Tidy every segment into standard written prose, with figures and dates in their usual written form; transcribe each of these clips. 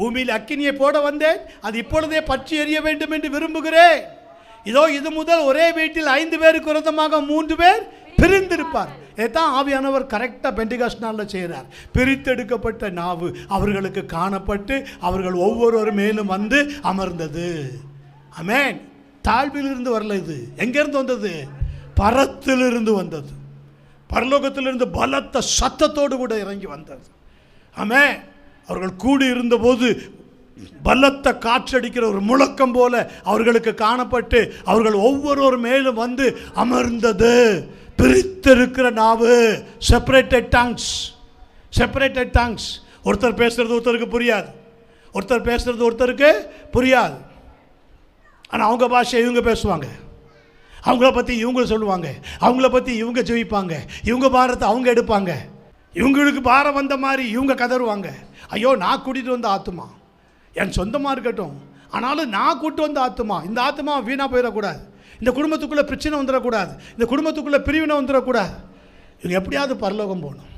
பூமியில் அக்கினியை போட வந்தேன், அது இப்பொழுதே பற்றி எறிய வேண்டும் என்று விரும்புகிறேன். இதோ இது முதல் ஒரே வீட்டில் 5 பேருக்கு விரோதமாக 3 பேர் பிரிந்திருப்பார். இதைத்தான் ஆவியானவர் கரெக்டாக பெண்டிகாஸ்ட் நாளில் செய்கிறார். பிரித்தெடுக்கப்பட்ட நாவு அவர்களுக்கு காணப்பட்டு அவர்கள் ஒவ்வொரு மேலும் வந்து அமர்ந்தது. ஆமென். தாழ்விலிருந்து வரல, இது எங்கேருந்து வந்தது? பரத்திலிருந்து வந்தது. பரலோகத்திலிருந்து பலத்த சத்தத்தோடு கூட இறங்கி வந்தது. ஆமென். அவர்கள் கூடி இருந்தபோது பலத்த காற்றடிக்கிற ஒரு முழக்கம் போல அவர்களுக்கு காணப்பட்டு அவர்கள் ஒவ்வொரு மேலும் வந்து அமர்ந்தது. பிரித்திருக்கிற நாவு, செப்பரேட்டட் டங்ஸ். Separated tongues. ஒருத்தர் பேசுறது ஒருத்தருக்கு புரியாது, ஒருத்தர் பேசுறது ஒருத்தருக்கு புரியாது. ஆனால் அவங்க பாஷை இவங்க பேசுவாங்க, அவங்கள பற்றி இவங்க சொல்லுவாங்க, அவங்கள பற்றி இவங்க ஜெயிப்பாங்க, இவங்க பாரத்தை அவங்க எடுப்பாங்க, இவங்களுக்கு பாரம் வந்த மாதிரி இவங்க கதறுவாங்க. ஐயோ, நான் கூட்டிகிட்டு வந்த ஆத்துமா, என் சொந்தமாக இருக்கட்டும், ஆனாலும் நான் கூட்டு வந்த ஆத்துமா, இந்த ஆத்துமா வீணாக போயிடக்கூடாது, இந்த குடும்பத்துக்குள்ளே பிரச்சனை வந்துடக்கூடாது, இந்த குடும்பத்துக்குள்ளே பிரிவினை வந்துடக்கூடாது. இவங்க எப்படியாவது பரலோகம் போகணும்.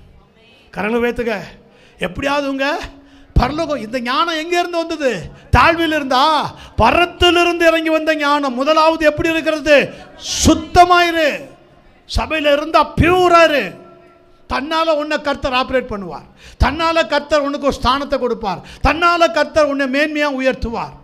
கரங்களை வைத்துக்க, எப்படியாவது இவங்க பரலோகம். இந்த ஞானம் எங்கேருந்து வந்தது? தாழ்வில் இருந்தா? பரத்திலிருந்து இறங்கி வந்த ஞானம். முதலாவது எப்படி இருக்கிறது? சுத்தமாயிரு. சபையில் இருந்தால் பியூராரு. தன்னால் உன்னை கர்த்தர் ஆப்ரேட் பண்ணுவார். தன்னால் கர்த்தர் உனக்கு ஒரு ஸ்தானத்தை கொடுப்பார். தன்னால் கர்த்தர் உன்னை மேன்மையாக உயர்த்துவார்.